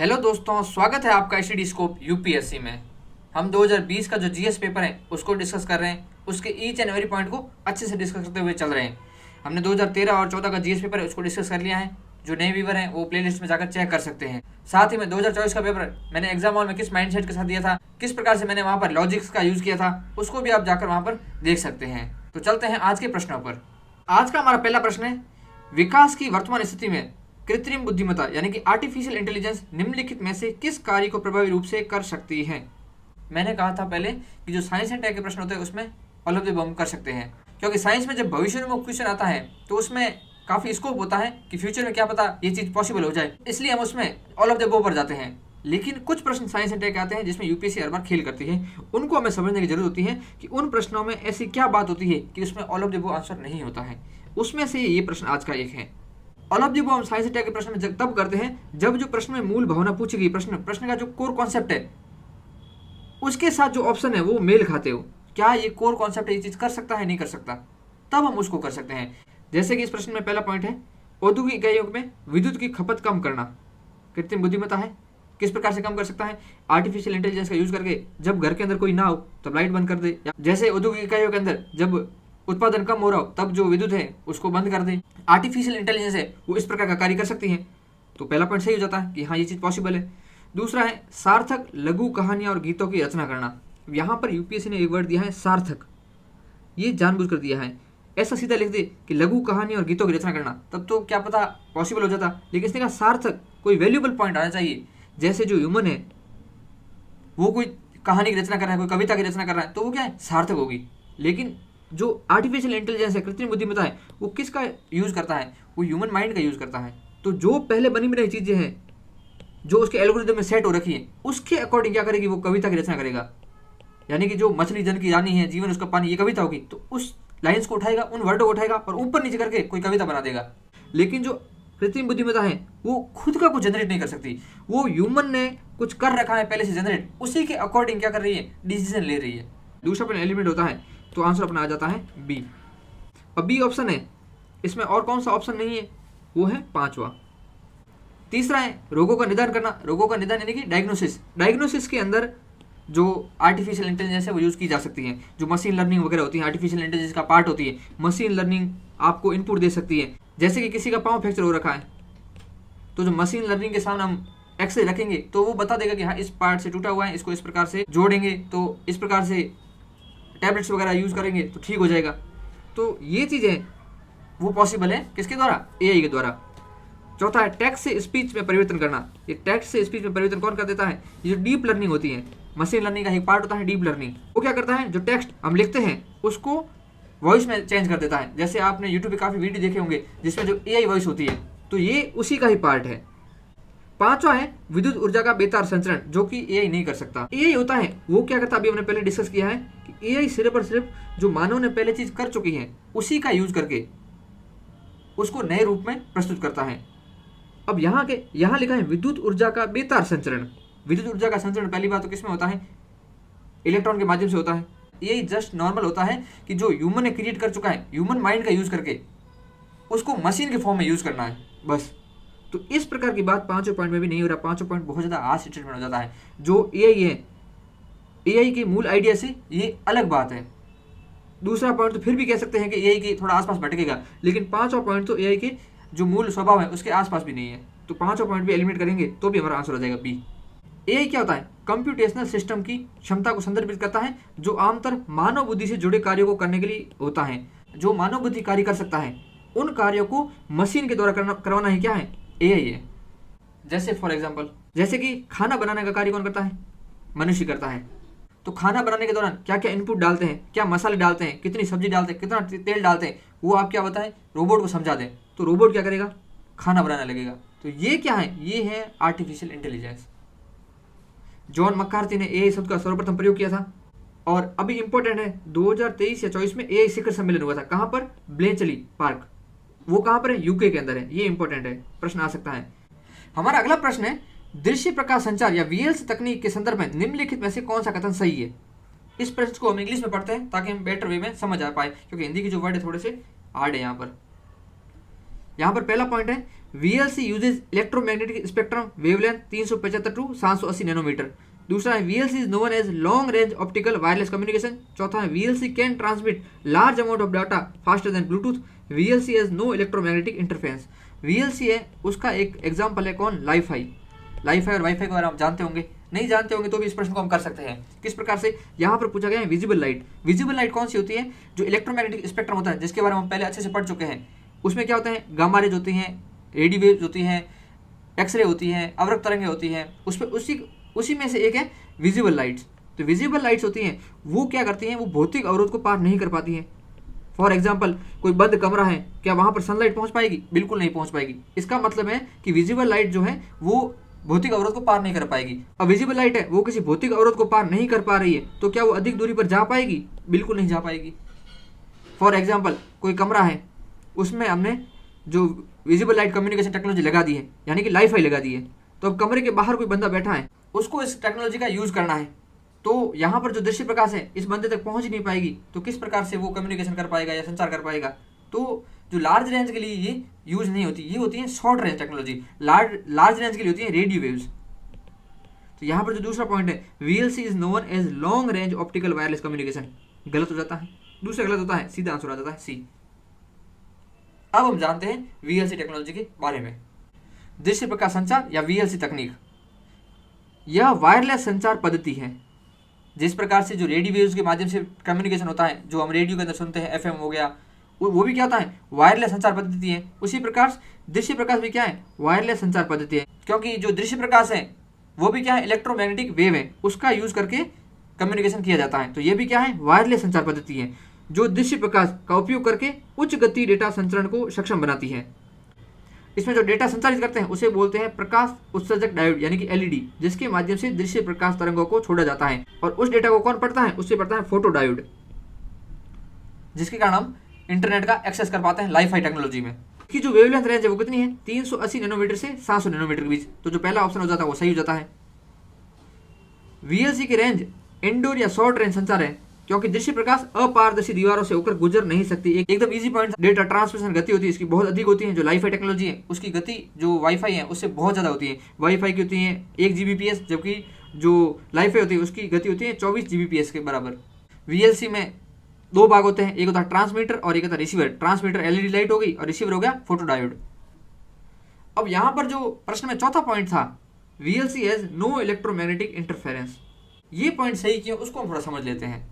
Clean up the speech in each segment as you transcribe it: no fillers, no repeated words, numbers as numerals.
Hello दोस्तों, स्वागत है आपका स्टडी स्कोप यूपीएससी में। हम 2020 का जो जीएस पेपर है उसको डिस्कस कर रहे हैं। उसके ईच एंड एवरी पॉइंट को अच्छे से डिस्कस करते हुए चल रहे हैं। हमने 2013 और 14 का जीएस पेपर है उसको डिस्कस कर लिया है। जो नए व्यूवर हैं वो प्लेलिस्ट में जाकर चेक कर सकते हैं। साथ ही में 2024 का पेपर मैंने एग्जाम हॉल में किस माइंडसेट के साथ दिया था, किस प्रकार से मैंने वहाँ पर लॉजिक्स का यूज़ किया था, उसको भी आप जाकर वहाँ पर देख सकते हैं। तो चलते हैं आज के प्रश्नों पर। आज का हमारा पहला प्रश्न है, विकास की वर्तमान स्थिति में कृत्रिम बुद्धिमत्ता यानी कि आर्टिफिशियल इंटेलिजेंस निम्नलिखित में से किस कार्य को प्रभावी रूप से कर सकती है। मैंने कहा था पहले कि जो साइंस एंड टेक के प्रश्न होते हैं उसमें ऑल ऑफ द अबव कर सकते हैं, क्योंकि साइंस में जब भविष्य में क्वेश्चन आता है तो उसमें काफ़ी स्कोप होता है कि फ्यूचर में क्या पता ये चीज़ पॉसिबल हो जाए, इसलिए हम उसमें ऑल ऑफ द अबव पर जाते हैं। लेकिन कुछ प्रश्न साइंस एंड टेक आते हैं जिसमें यूपीएससी हर बार खेल करती है, उनको हमें समझने की जरूरत होती है कि उन प्रश्नों में ऐसी क्या बात होती है कि उसमें all of the above answer नहीं होता है। उसमें से ये प्रश्न आज का एक है। ऑल ऑफ द अबव हम साइंस एंड टेक के प्रश्न में तब करते हैं जब जो प्रश्न में मूल भावना पूछी गई, प्रश्न का जो कोर कॉन्सेप्ट है उसके साथ जो ऑप्शन है वो मेल खाते हो। क्या ये कोर कॉन्सेप्ट ये चीज़ कर सकता है, नहीं कर सकता, तब हम उसको कर सकते हैं। जैसे कि इस प्रश्न में पहला पॉइंट है, औद्योगिक इकाइयों में विद्युत की खपत कम करना कृत्रिम बुद्धिमत्ता है। किस प्रकार से कम कर सकता है? आर्टिफिशियल इंटेलिजेंस का यूज करके। जब घर के अंदर कोई ना हो तब लाइट बंद कर दे, जैसे औद्योगिक इकाइयों के अंदर जब उत्पादन कम हो रहा हो तब जो विद्युत है उसको बंद कर दे। आर्टिफिशियल इंटेलिजेंस है वो इस प्रकार का कार्य कर सकती है। तो पहला पॉइंट सही हो जाता है कि हाँ ये चीज़ पॉसिबल है। दूसरा है सार्थक लघु कहानियाँ और गीतों की रचना करना। यहाँ पर यूपीएससी ने एक वर्ड दिया है सार्थक, ये जानबूझकर दिया है। ऐसा सीधा लिख दे कि लघु कहानी और गीतों की रचना करना, तब तो क्या पता पॉसिबल हो जाता, लेकिन इसने कहा सार्थक, कोई वैल्यूएबल पॉइंट आना चाहिए। जैसे जो ह्यूमन है वो कोई कहानी की रचना कर रहा है, कोई कविता की रचना कर रहा है, तो वो क्या है, सार्थक होगी। लेकिन जो आर्टिफिशियल इंटेलिजेंस है, कृत्रिम बुद्धिमत्ता है, वो किसका यूज़ करता है? वो ह्यूमन माइंड का यूज़ करता है। तो जो पहले बनी बनाई चीज़ें हैं जो उसके एल्गोरिथम में सेट हो रखी है उसके अकॉर्डिंग क्या करेगी, वो कविता की रचना करेगा। यानी कि जो मछली जन की रानी है, जीवन उसका पानी, ये कविता होगी, तो उस लाइन्स को उठाएगा, उन वर्डों को उठाएगा और ऊपर नीचे करके कोई कविता बना देगा। लेकिन जो कृत्रिम बुद्धिमत्ता है वो खुद का कुछ जनरेट नहीं कर सकती, वो ह्यूमन ने कुछ कर रखा है पहले से जनरेट, उसी के अकॉर्डिंग क्या कर रही है, डिसीजन ले रही है। दूसरा पॉइंट एलिमेंट होता है, तो आंसर अपना आ जाता है बी। अब बी ऑप्शन है, इसमें और कौन सा ऑप्शन नहीं है, वो है पांचवा। तीसरा है रोगों का निदान करना। रोगों का निदान यानी कि डायग्नोसिस। डायग्नोसिस के अंदर जो आर्टिफिशियल इंटेलिजेंस है वो यूज़ की जा सकती है। जो मशीन लर्निंग वगैरह होती है आर्टिफिशियल इंटेलिजेंस का पार्ट होती है। मशीन लर्निंग आपको इनपुट दे सकती है। जैसे कि किसी का पाँव फ्रैक्चर हो रखा है तो जो मशीन लर्निंग के सामने हम एक्सरे रखेंगे तो वो बता देगा कि हाँ इस पार्ट से टूटा हुआ है, इसको इस प्रकार से जोड़ेंगे तो इस प्रकार से टैबलेट्स वगैरह यूज़ करेंगे तो ठीक हो जाएगा। तो ये चीज़ें वो पॉसिबल है किसके द्वारा, एआई के द्वारा। चौथा है टेक्स्ट से स्पीच में परिवर्तन करना। ये टेक्स्ट से स्पीच में परिवर्तन कौन कर देता है? ये जो डीप लर्निंग होती है, मशीन लर्निंग का एक पार्ट होता है डीप लर्निंग। वो क्या करता है, जो टेक्स्ट हम लिखते हैं उसको वॉइस में चेंज कर देता है। जैसे आपने यूट्यूब पे काफ़ी वीडियो देखे होंगे जिसमें जो एआई वॉइस होती है, तो ये उसी का ही पार्ट है। पांचवा है विद्युत ऊर्जा का बेतार संचरण, जो कि एआई नहीं कर सकता। एआई होता है वो क्या करता है, अभी हमने पहले डिस्कस किया है कि एआई सिर्फ और सिर्फ जो मानव ने पहले चीज कर चुकी है उसी का यूज करके उसको नए रूप में प्रस्तुत करता है। अब यहाँ लिखा है विद्युत ऊर्जा का बेतार संचरण। विद्युत ऊर्जा का संचरण पहली बात तो किसमें होता है, इलेक्ट्रॉन के माध्यम से होता है। ये जस्ट नॉर्मल होता है कि जो ह्यूमन ने क्रिएट कर चुका है, ह्यूमन माइंड का यूज करके उसको मशीन के फॉर्म में यूज करना है, बस। तो इस प्रकार की बात पांचों पॉइंट में भी नहीं हो रहा। पांचों पॉइंट बहुत ज्यादा हार्श स्टेटमेंट हो जाता है। जो एआई है, एआई के मूल आइडिया से ये अलग बात है। दूसरा पॉइंट तो फिर भी कह सकते हैं कि एआई के थोड़ा आसपास भटकेगा, लेकिन पांचवा पॉइंट तो एआई के जो मूल स्वभाव है उसके आसपास भी नहीं है। तो पांचों पॉइंट भी एलिमिनेट करेंगे तो भी हमारा आंसर हो जाएगा बी। एआई क्या होता है, कंप्यूटेशनल सिस्टम की क्षमता को संदर्भित करता है जो आमतौर मानव बुद्धि से जुड़े कार्यों को करने के लिए होता है। जो मानव बुद्धि कार्य कर सकता है उन कार्यों को मशीन के द्वारा करवाना ही क्या है, एआई है। जैसे फॉर एग्जांपल, जैसे कि खाना बनाने का कार्य कौन करता है, मनुष्य करता है। तो खाना बनाने के दौरान क्या क्या इनपुट डालते हैं, क्या मसाले डालते हैं, कितनी सब्जी डालते हैं, कितना तेल डालते हैं, वो आप क्या बताएं, रोबोट को समझा दें, तो रोबोट क्या करेगा, खाना बनाने लगेगा। तो ये क्या है, ये है आर्टिफिशियल इंटेलिजेंस। जॉन मक्कार्थी ने एआई शब्द का सर्वप्रथम प्रयोग किया था। और अभी इंपॉर्टेंट है, 2023 या 24 में एआई शिखर सम्मेलन हुआ था। कहाँ पर, ब्लेचली पार्क। वो कहाँ पर है, यूके के अंदर है। ये इंपॉर्टेंट है, प्रश्न आ सकता है। हमारा अगला प्रश्न है, दृश्य प्रकाश संचार या वीएलसी तकनीक के संदर्भ में निम्नलिखित में से कौन सा कथन सही है। इस प्रश्न को हम इंग्लिश में पढ़ते हैं ताकि हम बेटर वे में समझ आ पाए, क्योंकि हिंदी के जो वर्ड है थोड़े से हार्ड है। यहाँ पर पहला पॉइंट है, VLC uses electromagnetic spectrum wavelength 375 to 780 nanometre. दूसरा है VLC is known as long range optical wireless communication. चौथा है VLC can transmit large amount of data faster than Bluetooth. VLC has no electromagnetic interference. VLC है उसका एक example है कौन, Li-Fi. Li-Fi और वाईफाई के बारे में आप जानते होंगे, नहीं जानते होंगे तो भी इस प्रश्न को हम कर सकते हैं। किस प्रकार से, यहाँ पर पूछा गया है विजिबल लाइट। विजिबल लाइट कौन सी होती है, जो इलेक्ट्रोमैग्नेटिक स्पेक्ट्रम होता है जिसके बारे में हम पहले अच्छे से पढ़ चुके हैं। उसमें क्या होता है, गामा रेज होती हैं, रेडी वेव्स होती हैं, एक्सरे होती हैं, अवरक्त तरंगें होती हैं। उस पर उसी में से एक है विजिबल लाइट्स। तो विजिबल लाइट्स होती हैं वो क्या करती हैं, वो भौतिक अवरोध को पार नहीं कर पाती हैं। फॉर एग्जाम्पल कोई बंद कमरा है, क्या वहाँ पर सनलाइट पहुँच पाएगी, बिल्कुल नहीं पहुँच पाएगी। इसका मतलब है कि विजिबल लाइट जो है वो भौतिक अवरोध को पार नहीं कर पाएगी। अब विजिबल लाइट है वो किसी भौतिक अवरोध को पार नहीं कर पा रही है तो क्या वो अधिक दूरी पर जा पाएगी, बिल्कुल नहीं जा पाएगी। फॉर एग्जाम्पल कोई कमरा है, उसमें हमने जो विजिबल लाइट कम्युनिकेशन टेक्नोलॉजी लगा दी है, यानी कि लाईफाई लगा दी है। तो अब कमरे के बाहर कोई बंदा बैठा है, उसको इस टेक्नोलॉजी का यूज़ करना है, तो यहाँ पर जो दृश्य प्रकाश है इस बंदे तक पहुँच ही नहीं पाएगी। तो किस प्रकार से वो कम्युनिकेशन कर पाएगा या संचार कर पाएगा। तो जो लार्ज रेंज के लिए ये यूज नहीं होती, ये होती है short range technology. Large range के लिए होती है रेडियो वेव्स। तो यहाँ पर जो दूसरा पॉइंट है, VLC is known as long range optical wireless communication, गलत हो जाता है, दूसरा गलत होता है, सीधा आंसर आ जाता है सी। अब हम जानते हैं VLC टेक्नोलॉजी के बारे में। दृश्य प्रकाश संचार या VLC तकनीक, यह वायरलेस संचार पद्धति है। जिस प्रकार से जो रेडियो वेव्स के माध्यम से कम्युनिकेशन होता है, जो हम रेडियो के अंदर सुनते हैं, FM हो गया, वो भी क्या होता है, वायरलेस संचार पद्धति है। उसी प्रकार दृश्य प्रकाश भी क्या है, वायरलेस संचार पद्धति है। क्योंकि जो दृश्य प्रकाश है वो भी क्या है, इलेक्ट्रोमैग्नेटिक वेव है, उसका यूज करके कम्युनिकेशन किया जाता है। तो ये भी क्या है, वायरलेस संचार पद्धति है, जो दृश्य प्रकाश का उपयोग करके उच्च गति डेटा संचरण को सक्षम बनाती है। इसमें जो डेटा संचारित करते हैं उसे बोलते हैं प्रकाश उत्सर्जक डायोड, यानी कि LED, जिसके माध्यम से दृश्य प्रकाश तरंगों को छोड़ा जाता है। और उस डेटा को कौन पढ़ता है, उससे पढ़ता है फोटो डायोड, जिसके कारण हम इंटरनेट का एक्सेस कर पाते हैं लाईफाई टेक्नोलॉजी में। की जो वेवलेंथ रेंज है वो कितनी है, 380 नैनोमीटर से 700 नैनोमीटर के बीच। तो जो पहला ऑप्शन हो जाता है वो सही हो जाता है। VLC की रेंज इंडोर या शॉर्ट रेंज संचार है, क्योंकि दृश्य प्रकाश अपारदर्शी दीवारों से होकर गुजर नहीं सकती। एकदम इजी पॉइंट, डेटा ट्रांसमिशन गति होती है इसकी बहुत अधिक होती है। जो लाईफाई टेक्नोलॉजी है उसकी गति जो वाईफाई है उससे बहुत ज़्यादा होती है। वाईफाई की होती है 1 Gbps, जबकि जो लाईफाई होती है उसकी गति होती है 24 Gbps के बराबर। VLC में दो भाग होते हैं, एक होता है ट्रांसमीटर और एक होता है रिसीवर। ट्रांसमीटर LED लाइट हो गई और रिसीवर हो गया फोटो डायोड। अब यहाँ पर जो प्रश्न में चौथा पॉइंट था, VLC has no electromagnetic interference, ये पॉइंट सही क्यों, उसको हम थोड़ा समझ लेते हैं।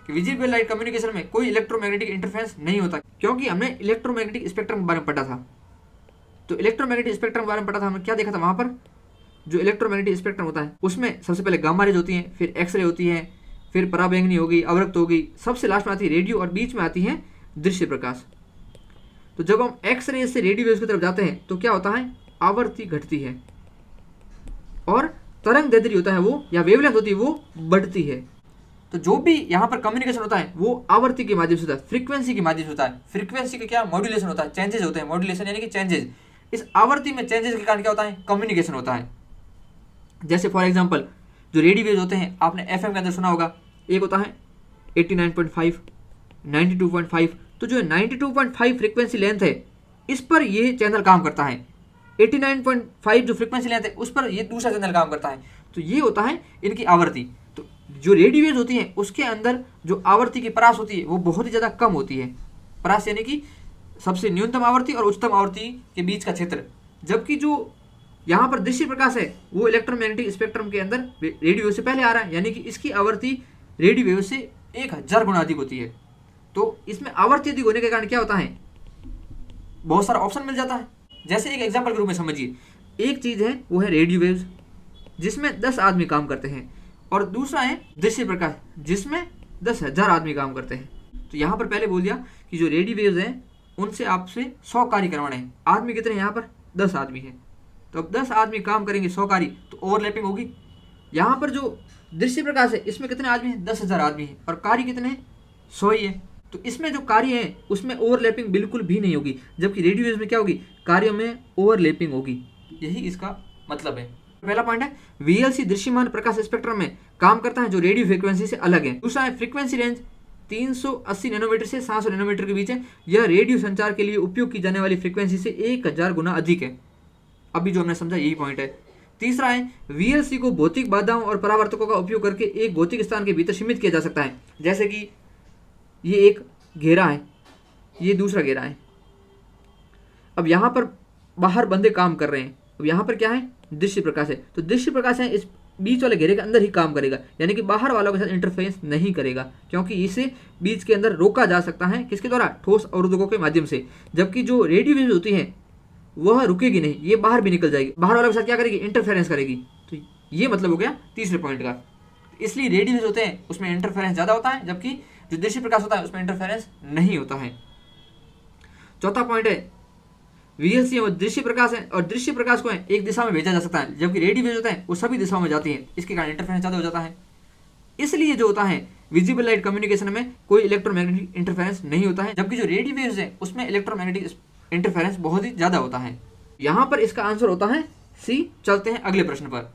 कि विजिबल लाइट कम्युनिकेशन में कोई इलेक्ट्रोमैग्नेटिक इंटरफेरेंस नहीं होता, क्योंकि हमने इलेक्ट्रोमैग्नेटिक स्पेक्ट्रम के बारे में पढ़ा था। तो इलेक्ट्रोमैग्नेटिक स्पेक्ट्रम के बारे में पढ़ा था, हमने क्या देखा था वहाँ पर, जो इलेक्ट्रोमैग्नेटिक स्पेक्ट्रम होता है उसमें सबसे पहले गामा रेज होती हैं, फिर एक्सरे होती है, फिर पराबैंगनी होगी, अवरक्त होगी, सबसे लास्ट में आती है रेडियो और बीच में आती है दृश्य प्रकाश। तो जब हम एक्सरे से रेडियो वेव्स की तरफ जाते हैं तो क्या होता है, आवृत्ति घटती है और तरंग दैर्ध्य होता है वो, या वेवलेंथ होती है वो बढ़ती है। तो जो भी यहाँ पर कम्युनिकेशन होता है वो आवृत्ति के माध्यम से होता है, फ्रीक्वेंसी के माध्यम से होता है। फ्रीक्वेंसी का क्या, मॉड्यूलेशन होता है, चेंजेस होते हैं, मॉड्यूलेशन यानी कि चेंजेस। इस आवृत्ति में चेंजेस के कारण क्या होता है, कम्युनिकेशन होता है। जैसे फॉर एग्जाम्पल जो रेडियो वेव्स होते हैं, आपने FM के अंदर सुना होगा, एक होता है 89.5, 92.5। तो जो 92.5 फ्रीक्वेंसी लेंथ है इस पर ये चैनल काम करता है। 89.5 जो फ्रीक्वेंसी लेंथ है उस पर ये दूसरा चैनल काम करता है। तो ये होता है इनकी आवृत्ति। तो जो रेडियो वेव्स होती हैं उसके अंदर जो आवृत्ति की परास होती है वो बहुत ही ज़्यादा कम होती है। परास यानी कि सबसे न्यूनतम आवृत्ति और उच्चतम आवृत्ति के बीच का क्षेत्र। जबकि जो यहाँ पर दृश्य प्रकाश है वो इलेक्ट्रोमैग्नेटिक स्पेक्ट्रम के अंदर रेडियो वेव से पहले आ रहा है, यानी कि इसकी आवृत्ति रेडियो वेव से 1000 गुना अधिक होती है। तो इसमें आवृत्ति अधिक होने के कारण क्या होता है, बहुत सारा ऑप्शन मिल जाता है। जैसे एक एग्जाम्पल के रूप में समझिए, एक चीज़ है वो है रेडियो वेव्स जिसमें 10 आदमी काम करते हैं, और दूसरा है दृश्य प्रकाश जिसमें 10,000 आदमी काम करते हैं। तो यहाँ पर पहले बोल दिया कि जो रेडियो वेव्स हैं उनसे आपसे 100 कार्य करवाने हैं। आदमी कितने हैं यहाँ पर, 10 आदमी हैं। तो अब 10 आदमी काम करेंगे 100 कार्य, तो ओवरलैपिंग होगी। यहाँ पर जो दृश्य प्रकाश है इसमें कितने आदमी हैं, 10,000 आदमी हैं, और कार्य कितने हैं, 100 ही है। तो इसमें जो कार्य है उसमें ओवरलैपिंग बिल्कुल भी नहीं होगी, जबकि रेडियो वेव्स में क्या होगी, कार्यों में ओवरलैपिंग होगी। यही इसका मतलब है। पहला पॉइंट है VLC दृश्यमान प्रकाश स्पेक्ट्रम में काम करता है जो रेडियो फ्रीक्वेंसी से अलग है। दूसरा है फ्रीक्वेंसी रेंज 380 नैनोमीटर से 700 नैनोमीटर के बीच है। यह रेडियो संचार के लिए उपयोग की जाने वाली फ्रीक्वेंसी से 1000 गुना अधिक है। अभी जो हमने समझा यही पॉइंट है। तीसरा है वीएलसी को भौतिक बाधाओं और परावर्तकों का उपयोग करके एक भौतिक स्थान के भीतर सीमित किया जा सकता है। जैसे कि ये एक घेरा है, ये दूसरा घेरा है। अब यहाँ पर बाहर बंदे काम कर रहे हैं। अब यहाँ पर क्या है, दृश्य प्रकाश है, तो दृश्य प्रकाश है इस बीच वाले घेरे के अंदर ही काम करेगा, यानी कि बाहर वालों के साथ इंटरफेरेंस नहीं करेगा, क्योंकि इसे बीच के अंदर रोका जा सकता है किसके द्वारा, ठोस अवरोधकों के माध्यम से। जबकि जो रेडियो वेव्स होती हैं वह रुकेगी नहीं, ये बाहर भी निकल जाएगी, बाहर वालों के साथ क्या करेगी, इंटरफेरेंस करेगी। तो ये मतलब हो गया तीसरे पॉइंट का। इसलिए रेडियो वेव्स होते हैं उसमें इंटरफेरेंस ज़्यादा होता है, जबकि जो दृश्य प्रकाश होता है उसमें इंटरफेरेंस नहीं होता है। चौथा पॉइंट है वीएलसी और दृश्य प्रकाश है, और दृश्य प्रकाश को है एक दिशा में भेजा जा सकता है, जबकि रेडियो वेव्स होता है वो सभी दिशाओं में जाती हैं, इसके कारण इंटरफेरेंस ज़्यादा हो जाता है। इसलिए जो होता है विजिबल लाइट कम्युनिकेशन में कोई इलेक्ट्रोमैग्नेटिक इंटरफेरेंस नहीं होता है, जबकि जो रेडियो वेव्स है उसमें इलेक्ट्रोमैग्नेटिक इंटरफेरेंस बहुत ही ज़्यादा होता है। यहाँ पर इसका आंसर होता है सी। चलते हैं अगले प्रश्न पर।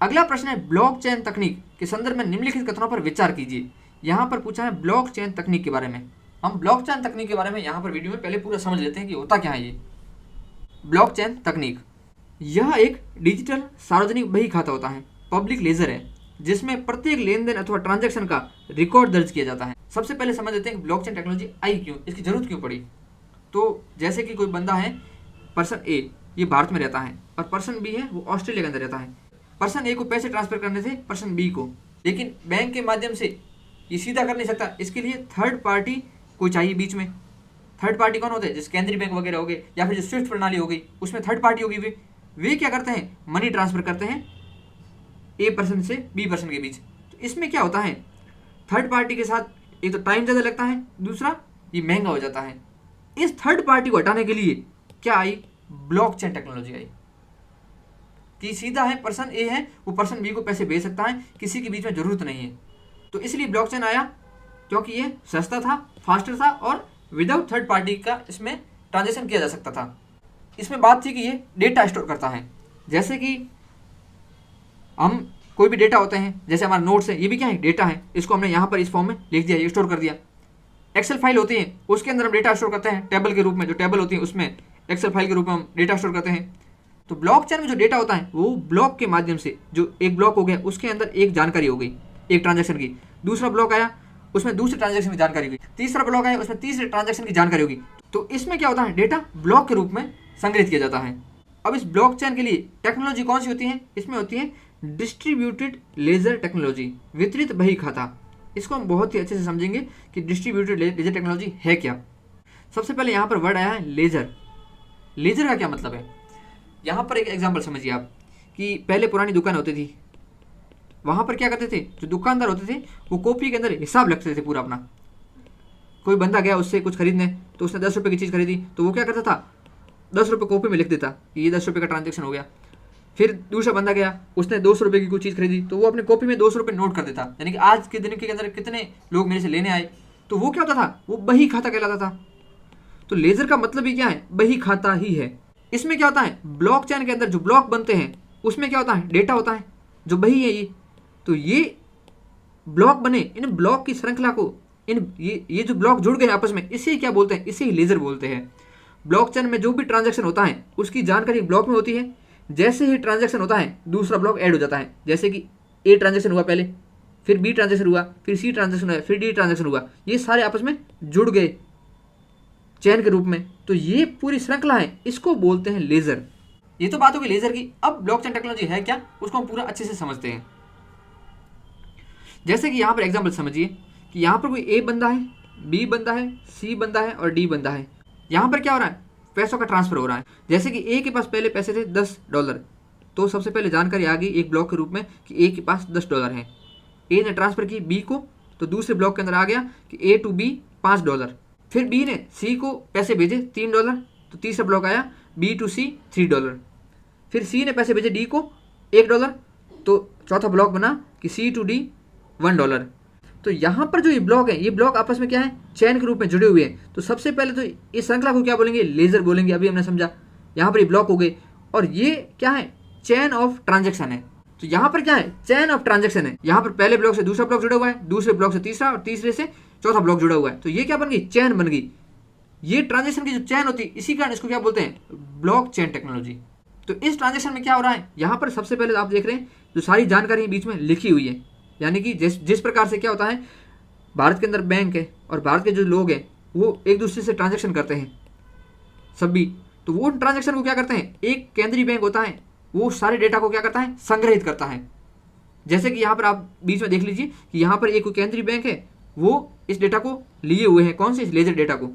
अगला प्रश्न है ब्लॉकचेन तकनीक के संदर्भ में निम्नलिखित कथनों पर विचार कीजिए। यहाँ पर पूछा है ब्लॉकचेन तकनीक के बारे में। हम ब्लॉकचेन तकनीक के बारे में यहाँ पर वीडियो में पहले पूरा समझ लेते हैं कि होता क्या है ये ब्लॉकचेन तकनीक। यह एक डिजिटल सार्वजनिक बही खाता होता है, पब्लिक लेजर है, जिसमें प्रत्येक लेन देन अथवा ट्रांजैक्शन का रिकॉर्ड दर्ज किया जाता है। सबसे पहले समझ लेते हैं कि ब्लॉकचेन टेक्नोलॉजी आई क्यों, इसकी जरूरत क्यों पड़ी। तो जैसे कि कोई बंदा है, पर्सन ए, ये भारत में रहता है, और पर्सन बी है वो ऑस्ट्रेलिया के अंदर रहता है। पर्सन ए को पैसे ट्रांसफर करने थे पर्सन बी को, लेकिन बैंक के माध्यम से ये सीधा कर नहीं सकता, इसके लिए थर्ड पार्टी कोई चाहिए बीच में। थर्ड पार्टी कौन होते हैं, जैसे केंद्रीय बैंक वगैरह हो गए, या फिर जो स्विफ्ट प्रणाली हो गई उसमें थर्ड पार्टी होगी। वे क्या करते हैं, मनी ट्रांसफर करते हैं ए पर्सन से बी पर्सन के बीच। तो इसमें क्या होता है, थर्ड पार्टी के साथ एक तो टाइम ज़्यादा लगता है, दूसरा ये महंगा हो जाता है। इस थर्ड पार्टी को हटाने के लिए क्या आई, ब्लॉकचेन टेक्नोलॉजी आई, कि सीधा है पर्सन ए है वो पर्सन बी को पैसे भेज सकता है, किसी के बीच में जरूरत नहीं है। तो इसलिए ब्लॉकचेन आया, क्योंकि ये सस्ता था, फास्टर था, और विदाउट थर्ड पार्टी का इसमें ट्रांजेक्शन किया जा सकता था। इसमें बात थी कि ये डेटा स्टोर करता है, जैसे कि हम कोई भी डेटा होते हैं, जैसे हमारा नोट्स है, ये भी क्या है, डेटा है। इसको हमने यहाँ पर इस फॉर्म में लिख दिया, ये स्टोर कर दिया। एक्सेल फाइल होती है, उसके अंदर हम डेटा स्टोर करते हैं टेबल के रूप में, जो टेबल होती है उसमें एक्सेल फाइल के रूप में हम डेटा स्टोर करते हैं। तो ब्लॉकचेन में जो डेटा होता है वो ब्लॉक के माध्यम से, जो एक ब्लॉक हो गया उसके अंदर एक जानकारी हो गई एक ट्रांजैक्शन की, दूसरा ब्लॉक आया उसमें दूसरे ट्रांजैक्शन की जानकारी होगी, तीसरा ब्लॉक आया उसमें तीसरे ट्रांजैक्शन की जानकारी होगी। तो इसमें क्या होता है, डेटा ब्लॉक के रूप में संग्रहित किया जाता है। अब इस ब्लॉकचेन के लिए टेक्नोलॉजी कौन सी होती है, इसमें होती है डिस्ट्रीब्यूटेड लेजर टेक्नोलॉजी, वितरित बही खाता। इसको हम बहुत ही अच्छे से समझेंगे कि डिस्ट्रीब्यूटेड लेजर टेक्नोलॉजी है क्या। सबसे पहले यहाँ पर वर्ड आया है लेजर। लेजर का क्या मतलब है, यहाँ पर एक एग्जाम्पल समझिए आप, कि पहले पुरानी दुकान होती थी, वहाँ पर क्या करते थे, जो दुकानदार होते थे वो कॉपी के अंदर हिसाब रखते थे पूरा अपना। कोई बंदा गया उससे कुछ खरीदने, तो उसने 10 रुपये की चीज़ खरीदी, तो वो क्या करता था, 10 रुपये कॉपी में लिख देता कि ये 10 रुपये का ट्रांजेक्शन हो गया। फिर दूसरा बंदा गया, उसने 200 रुपये की कोई चीज़ खरीदी, तो वो अपनी कॉपी में 200 रुपये नोट कर देता, यानी कि आज के दिन के अंदर कितने लोग मेरे से लेने आए। तो वो क्या होता था, वो बही खाता कहलाता था। तो लेजर का मतलब ही क्या है, बही खाता ही है। इसमें क्या होता है, ब्लॉकचेन के अंदर जो ब्लॉक बनते हैं उसमें क्या होता है, डेटा होता है, जो बही है ये। तो ये ब्लॉक बने, इन ब्लॉक की श्रृंखला को, ये जो ब्लॉक जुड़ गए आपस में, इसे क्या बोलते हैं, इसे ही लेजर बोलते हैं। ब्लॉकचेन में जो भी ट्रांजैक्शन होता है उसकी जानकारी ब्लॉक में होती है। जैसे ही ट्रांजैक्शन होता है दूसरा ब्लॉक ऐड हो जाता है, जैसे कि ए ट्रांजैक्शन हुआ पहले, फिर बी ट्रांजैक्शन हुआ, फिर सी ट्रांजैक्शन हुआ, फिर डी ट्रांजैक्शन हुआ, ये सारे आपस में जुड़ गए चेन के रूप में। तो ये पूरी श्रृंखला है, इसको बोलते हैं लेजर। ये तो बात होगी लेजर की। अब ब्लॉकचेन टेक्नोलॉजी है क्या, उसको हम पूरा अच्छे से समझते हैं। जैसे कि यहाँ पर एग्जाम्पल समझिए कि यहाँ पर कोई ए बंदा है, बी बंदा है, सी बंदा है और डी बंदा है। यहाँ पर क्या हो रहा है, पैसों का ट्रांसफर हो रहा है। जैसे कि ए के पास पहले पैसे थे $10, तो सबसे पहले जानकारी आ गई एक ब्लॉक के रूप में कि ए के पास $10 हैं। ए ने ट्रांसफ़र की बी को, तो दूसरे ब्लॉक के अंदर आ गया कि ए टू बी $5। फिर बी ने सी को पैसे भेजे $3, तो तीसरा ब्लॉक आया बी टू सी $3। फिर सी ने पैसे भेजे डी को $1, तो चौथा ब्लॉक बना कि सी टू डी $1। तो यहाँ पर जो ये ब्लॉक है, ये ब्लॉक आपस में क्या है, चैन के रूप में जुड़े हुए हैं। तो सबसे पहले तो इस श्रृंखला को क्या बोलेंगे, लेजर बोलेंगे। अभी हमने समझा, यहाँ पर ये ब्लॉक हो गए, और ये क्या है, चैन ऑफ ट्रांजैक्शन है। तो यहाँ पर क्या है, चेन ऑफ ट्रांजेक्शन है। यहाँ पर पहले ब्लॉक से दूसरा ब्लॉक जुड़ा हुआ है, दूसरे ब्लॉक से तीसरा और तीसरे से चौथा ब्लॉक जुड़ा हुआ है। तो ये क्या बन गई, चेन बन गई। ये ट्रांजेक्शन की जो चेन होती है, इसी कारण इसको क्या बोलते हैं, ब्लॉक चेन टेक्नोलॉजी। तो इस ट्रांजेक्शन में क्या हो रहा है, यहाँ पर सबसे पहले आप देख रहे हैं जो सारी जानकारी बीच में लिखी हुई है, यानी कि जिस प्रकार से क्या होता है, भारत के अंदर बैंक है और भारत के जो लोग हैं वो एक दूसरे से ट्रांजेक्शन करते हैं सभी। तो वो ट्रांजेक्शन को क्या करते हैं, एक केंद्रीय बैंक होता है, वो सारे डेटा को क्या करता है, संग्रहित करता है। जैसे कि यहाँ पर आप बीच में देख लीजिए कि यहाँ पर एक केंद्रीय बैंक है, वो इस डेटा को लिए हुए हैं, कौन से, इस लेजर डेटा को।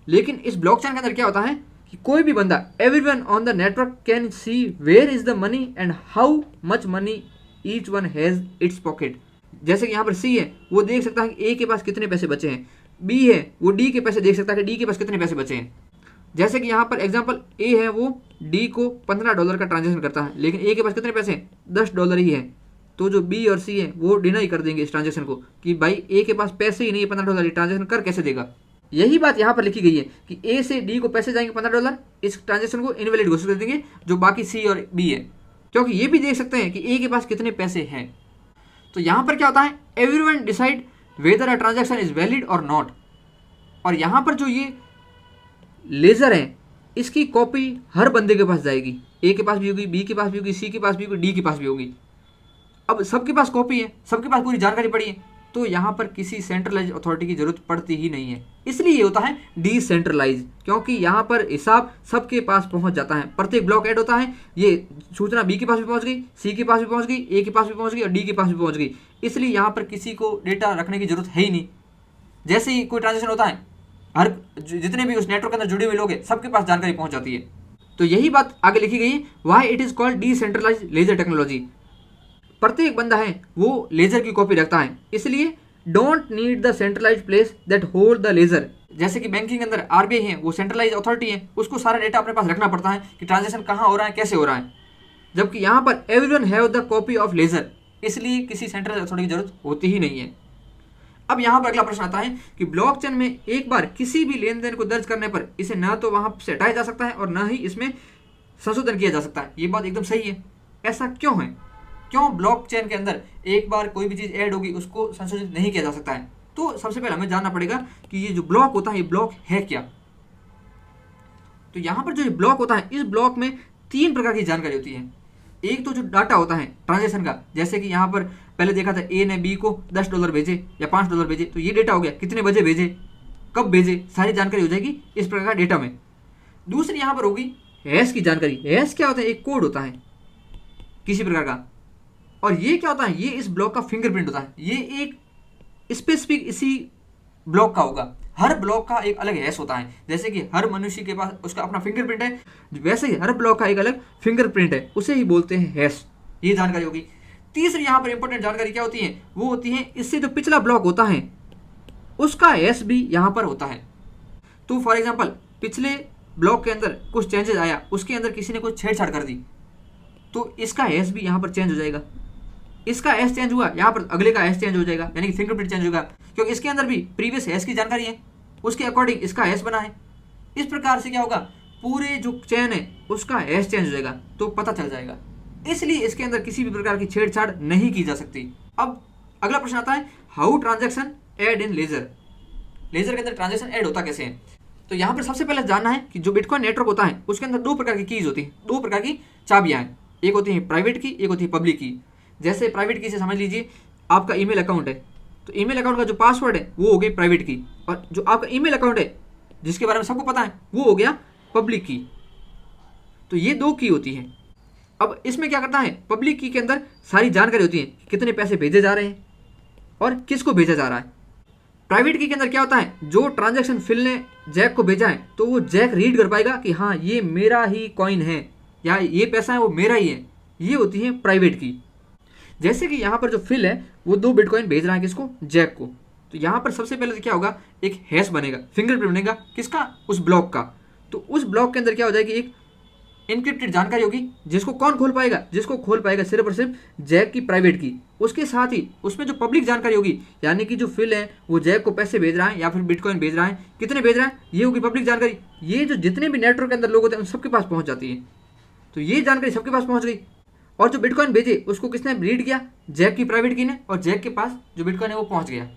लेकिन इस ब्लॉकचेन के अंदर क्या होता है कि कोई भी बंदा, everyone on the network can see where is the money and how much money each one has its pocket. जैसे कि यहाँ पर सी है, वो देख सकता है कि ए के पास कितने पैसे बचे हैं, बी है वो डी के पैसे देख सकता है कि डी के पास कितने पैसे बचे हैं। जैसे कि यहाँ पर एग्जांपल ए है, वो डी को $15 का ट्रांजेक्शन करता है, लेकिन ए के पास कितने पैसे हैं, $10 ही है। तो जो बी और सी है वो डिनाई कर देंगे इस ट्रांजेक्शन को कि भाई ए के पास पैसे ही नहीं है, $15 ट्रांजेक्शन कर कैसे देगा। यही बात यहाँ पर लिखी गई है कि ए से डी को पैसे जाएंगे $15, इस ट्रांजेक्शन को इनवैलिड घोषित कर देंगे जो बाकी सी और बी है, क्योंकि ये भी देख सकते हैं कि ए के पास कितने पैसे हैं। तो यहाँ पर क्या होता है, everyone decide whether a transaction is valid और नॉट। और यहाँ पर जो ये लेजर है, इसकी कॉपी हर बंदे के पास जाएगी, ए के पास भी होगी, बी के पास भी होगी, सी के पास भी होगी, डी के पास भी होगी। अब सबके पास कॉपी है, सबके पास पूरी जानकारी पड़ी है, तो यहाँ पर किसी सेंट्रलाइज अथॉरिटी की जरूरत पड़ती ही नहीं है। इसलिए ये होता है डिसेंट्रलाइज, क्योंकि यहाँ पर हिसाब सबके पास पहुँच जाता है। प्रत्येक ब्लॉक ऐड होता है, ये सूचना बी के पास भी पहुँच गई, सी के पास भी पहुँच गई, ए के पास भी पहुँच गई और डी के पास भी पहुँच गई। इसलिए यहाँ पर किसी को डेटा रखने की जरूरत है ही नहीं। जैसे ही कोई ट्रांजेक्शन होता है, हर जितने भी उस नेटवर्क के अंदर जुड़े हुए लोग हैं, सबके पास जानकारी पहुँच जाती है। तो यही बात आगे लिखी गई है, why it is called decentralize ledger technology. प्रत्येक बंदा है वो लेजर की कॉपी रखता है, इसलिए don't need the centralize place that hold the ledger. जैसे कि बैंकिंग के अंदर आरबीआई है, वो सेंट्रलाइज अथॉरिटी है, उसको सारा डेटा अपने पास रखना पड़ता है कि ट्रांजेक्शन कहाँ हो रहा है, कैसे हो रहा है। जबकि यहाँ पर everyone have the copy of ledger, इसलिए किसी सेंट्रल अथॉरिटी की जरूरत होती ही नहीं है। अब यहाँ पर अगला प्रश्न आता है कि ब्लॉकचेन में एक बार किसी भी लेन देन को दर्ज करने पर इसे ना तो वहाँ से हटाया जा सकता है और ना ही इसमें संशोधन किया जा सकता है। ये बात एकदम सही है। ऐसा क्यों है, क्यों ब्लॉकचेन के अंदर एक बार कोई भी चीज़ ऐड होगी उसको संशोधित नहीं किया जा सकता है? तो सबसे पहले हमें जानना पड़ेगा कि ये जो ब्लॉक होता है, ये ब्लॉक है क्या। तो यहाँ पर जो ये ब्लॉक होता है, इस ब्लॉक में 3 प्रकार की जानकारी होती है। एक तो जो डाटा होता है ट्रांजेक्शन का, जैसे कि यहाँ पर पहले देखा था ए ने बी को $10 भेजे या $5 भेजे, तो ये डेटा हो गया, कितने बजे भेजे, कब भेजे, सारी जानकारी हो जाएगी इस प्रकार का डेटा में। दूसरी यहाँ पर होगी हैश की जानकारी। हैश क्या होता है, एक कोड होता है किसी प्रकार का, और ये क्या होता है, ये इस ब्लॉक का फिंगरप्रिंट होता है। ये एक स्पेसिफिक इसी ब्लॉक का होगा। हर ब्लॉक का एक अलग हैश होता है, जैसे कि हर मनुष्य के पास उसका अपना फिंगरप्रिंट है, वैसे ही हर ब्लॉक का एक अलग फिंगरप्रिंट है, उसे ही बोलते हैं हैश। ये जानकारी होगी। तीसरी यहाँ पर इंपॉर्टेंट जानकारी क्या होती है, वो होती है इससे जो पिछला ब्लॉक होता है उसका हैश भी यहाँ पर होता है। तो फॉर एग्जाम्पल पिछले ब्लॉक के अंदर कुछ चेंजेस आया, उसके अंदर किसी ने कुछ छेड़छाड़ कर दी, तो इसका हैश भी यहाँ पर चेंज हो जाएगा। इसका हैश चेंज हुआ, यहाँ पर अगले का हैश चेंज हो जाएगा, यानी कि फिंगरप्रिंट चेंज होगा, क्योंकि इसके अंदर भी प्रीवियस हैश की जानकारी है, उसके अकॉर्डिंग इसका हैश बना है। इस प्रकार से क्या होगा, पूरे जो चेन है उसका हैश चेंज हो जाएगा, तो पता चल जाएगा। इसलिए इसके अंदर किसी भी प्रकार की छेड़छाड़ नहीं की जा सकती। अब अगला प्रश्न आता है, how transaction add in ledger. Ledger के अंदर ट्रांजेक्शन ऐड होता कैसे है? तो यहाँ पर सबसे पहले जानना है कि जो बिटकॉइन नेटवर्क होता है उसके अंदर 2 प्रकार की कीज होती है, 2 प्रकार की चाबियाँ हैं। एक होती है प्राइवेट की, एक होती है पब्लिक की। जैसे प्राइवेट की से समझ लीजिए आपका ईमेल अकाउंट है, तो ईमेल अकाउंट का जो पासवर्ड है वो हो गई प्राइवेट की, और जो आपका ईमेल अकाउंट है जिसके बारे में सबको पता है वो हो गया पब्लिक की। तो ये 2 की होती है। अब इसमें क्या करता है, पब्लिक की के अंदर सारी जानकारी होती है, कितने पैसे भेजे जा रहे हैं और किसको भेजा जा रहा है। प्राइवेट की के अंदर क्या होता है, जो ट्रांजैक्शन फिल ने जैक को भेजा है तो वो जैक रीड कर पाएगा कि हाँ ये मेरा ही कॉइन है या ये पैसा है वो मेरा ही है। ये होती है प्राइवेट की। जैसे कि यहाँ पर जो फिल है वो 2 बिटकॉइन भेज रहा है किसको, जैक को। तो यहाँ पर सबसे पहले क्या होगा, एक हैश बनेगा, फिंगरप्रिंट बनेगा किसका, उस ब्लॉक का। तो उस ब्लॉक के अंदर क्या हो जाएगी, एक इनक्रिप्टेड जानकारी होगी, जिसको कौन खोल पाएगा, जिसको खोल पाएगा सिर्फ और सिर्फ जैक की प्राइवेट की। उसके साथ ही उसमें जो पब्लिक जानकारी होगी, यानी कि जो फिल है वो जैक को पैसे भेज रहा है या फिर बिटकॉइन भेज रहा है, कितने भेज रहा है, ये होगी पब्लिक जानकारी। ये जो जितने भी नेटवर्क के अंदर लोग होते हैं उन सबके पास पहुंच जाती है। तो ये जानकारी सबके पास पहुंच गई। और जो बिटकॉइन भेजे उसको किसने रीड किया, जैक की प्राइवेट की ने, और जैक के पास जो बिटकॉइन है वो पहुंच गया।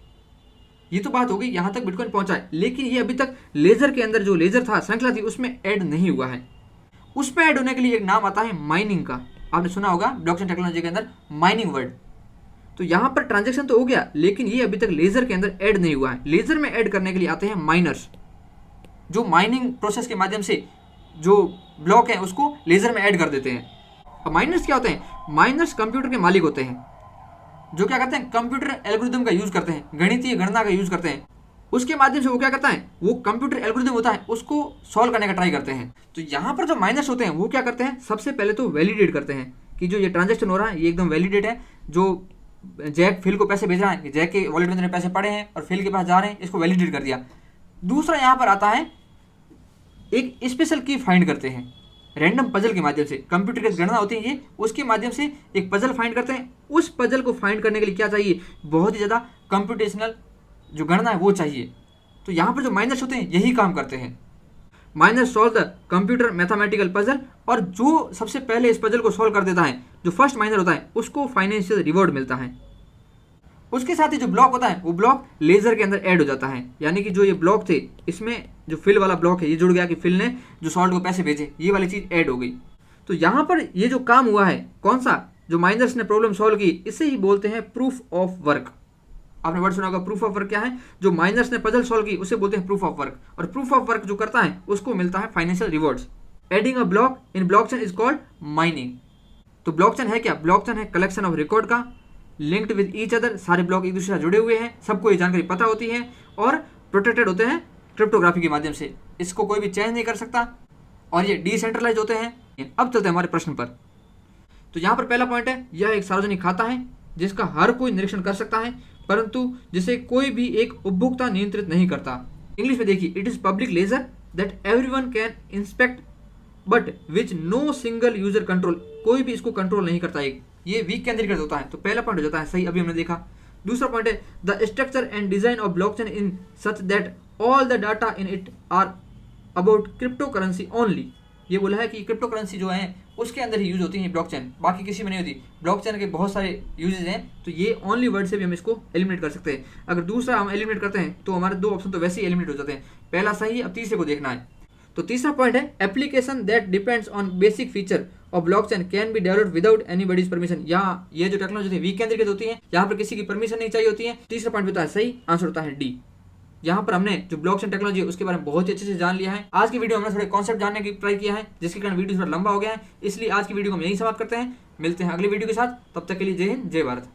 ये तो बात हो गई, यहाँ तक बिटकॉइन पहुंचा है, लेकिन ये अभी तक लेजर के अंदर जो लेजर था, श्रृंखला थी, उसमें ऐड नहीं हुआ है। उसमें ऐड होने के लिए एक नाम आता है माइनिंग का। आपने सुना होगा ब्लॉकचेन टेक्नोलॉजी के अंदर माइनिंग वर्ड। तो यहाँ पर ट्रांजेक्शन तो हो गया, लेकिन ये अभी तक लेजर के अंदर ऐड नहीं हुआ है। लेजर में ऐड करने के लिए आते हैं माइनर्स, जो माइनिंग प्रोसेस के माध्यम से जो ब्लॉक है उसको लेजर में ऐड कर देते हैं। अब माइनर्स क्या होते हैं, माइनर्स कंप्यूटर के मालिक होते हैं, जो क्या करते हैं, कंप्यूटर एल्गोरिथम का यूज करते हैं, गणितीय गणना का यूज करते हैं। उसके माध्यम से वो क्या करता है, वो कंप्यूटर एल्गोरिथम होता है उसको सॉल्व करने का ट्राई करते हैं। तो यहाँ पर जो माइनर्स होते हैं वो क्या करते हैं, सबसे पहले तो वैलिडेट करते हैं कि जो ये ट्रांजेक्शन हो रहा है ये एकदम वैलिडेट है। जो जैक फिल को पैसे भेज रहा है, जैक के वॉलेट में पैसे पड़े हैं और फिल के पास जा रहे हैं, इसको वैलिडेट कर दिया। दूसरा यहाँ पर आता है एक स्पेशल की फाइंड करते हैं, रैंडम पजल के माध्यम से। कंप्यूटर की गणना होती है ये, उसके माध्यम से एक पजल फाइंड करते हैं। उस पजल को फाइंड करने के लिए क्या चाहिए, बहुत ही ज़्यादा कंप्यूटेशनल जो गणना है वो चाहिए। तो यहाँ पर जो माइनर्स होते हैं यही काम करते हैं। Miners solve the computer mathematical puzzle, और जो सबसे पहले इस पजल को सॉल्व कर देता है, जो फर्स्ट माइनर होता है, उसको फाइनेंशियल रिवॉर्ड मिलता है। उसके साथ ही जो ब्लॉक होता है वो ब्लॉक लेजर के अंदर ऐड हो जाता है। यानी कि जो ये ब्लॉक थे, इसमें जो फिल वाला ब्लॉक है ये जुड़ गया कि फिल ने जो सॉल्ट को पैसे भेजे, ये वाली चीज़ ऐड हो गई। तो यहाँ पर ये जो काम हुआ है, कौन सा, जो माइनर्स ने प्रॉब्लम सॉल्व की, इसे ही बोलते हैं प्रूफ ऑफ वर्क। आपने वर्ड सुना होगा, प्रूफ ऑफ वर्क क्या है, जो माइनर्स ने पजल सॉल्व की उसे बोलते हैं प्रूफ ऑफ वर्क। और प्रूफ ऑफ वर्क जो करता है उसको मिलता है financial rewards. Adding a block in blockchain is called mining. तो ब्लॉकचेन है क्या, ब्लॉकचेन है कलेक्शन ऑफ रिकॉर्ड का, लिंक्ड विद ईच अदर, सारे ब्लॉक एक दूसरे से जुड़े हुए हैं, सबको ये जानकारी पता होती है और प्रोटेक्टेड होते हैं क्रिप्टोग्राफी के माध्यम से। इसको कोई भी चेंज नहीं कर सकता और ये डिसेंट्रलाइज होते हैं। अब चलते हैं हमारे प्रश्न पर। तो यहाँ पर पहला पॉइंट है, यह एक सार्वजनिक खाता है जिसका हर कोई निरीक्षण कर सकता है, परंतु जिसे कोई भी एक उपभोक्ता नियंत्रित नहीं करता। इंग्लिश में देखिए, it is public ledger that everyone can inspect but which no single user control. कोई भी इसको कंट्रोल नहीं करता, एक ये वीक केंद्रीकृत होता है। तो पहला पॉइंट हो जाता है सही, अभी हमने देखा। दूसरा पॉइंट है, the structure and design of blockchain in such that all the data in it are about cryptocurrency only. ये बोला है कि क्रिप्टो करेंसी जो है उसके अंदर ही यूज होती है ब्लॉकचेन, बाकी किसी में नहीं होती। ब्लॉकचेन के बहुत सारे यूजेज हैं, तो ये ओनली वर्ड से भी हम इसको एलिमिनेट कर सकते हैं। अगर दूसरा हम एलिमिनेट करते हैं तो हमारे दो ऑप्शन तो वैसे ही एलिमिनेट हो जाते हैं। पहला सही है, अब तीसरे को देखना है। तो तीसरा पॉइंट है, application that depends on basic feature of blockchain can be developed without anybody's permission. यहाँ ये जो टेक्नोलॉजी वीक केंद्रीकृत होती है, यहाँ पर किसी की परमिशन नहीं चाहिए होती है। तीसरा पॉइंट होता है सही, आंसर होता है डी। यहाँ पर हमने जो ब्लॉकचेन टेक्नोलॉजी है उसके बारे में बहुत ही अच्छे से जान लिया है। आज की वीडियो हमने थोड़े कॉन्सेप्ट जानने की ट्राई किया है, जिसके कारण वीडियो थोड़ा लंबा हो गया है, इसलिए आज की वीडियो को हम यहीं समाप्त करते हैं। मिलते हैं अगली वीडियो के साथ, तब तक के लिए जय हिंद, जय भारत।